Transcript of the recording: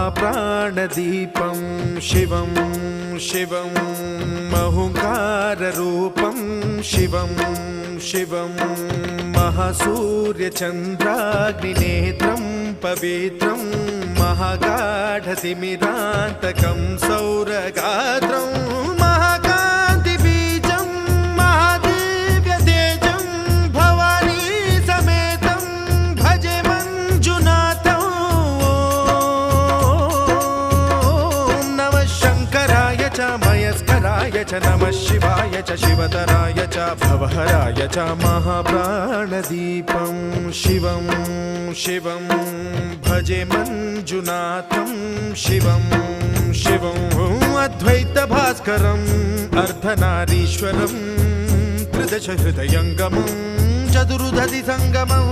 महाप्राणदीपं शिवं शिवं महुङ्काररूपं शिवं शिवं महासूर्यचन्द्राग्निनेत्रं पवित्रं महागाढतिमिरान्तकं सौरगात्रं महाकान्तिबीजं महादिव्यतेजं भवानी समेतं भजे मञ्जुनाथं। ॐ नमः शङ्कराय च मयस्कराय च नमः शिवाय च शिवतराय च भवहराय च महाप्राणदीपं शिवं शिवं भजे मञ्जुनाथं शिवं शिवं अद्वैतभास्करम् अर्धनारीश्वरं त्रिदशहृदयङ्गमं चतुर्दधिसङ्गमम्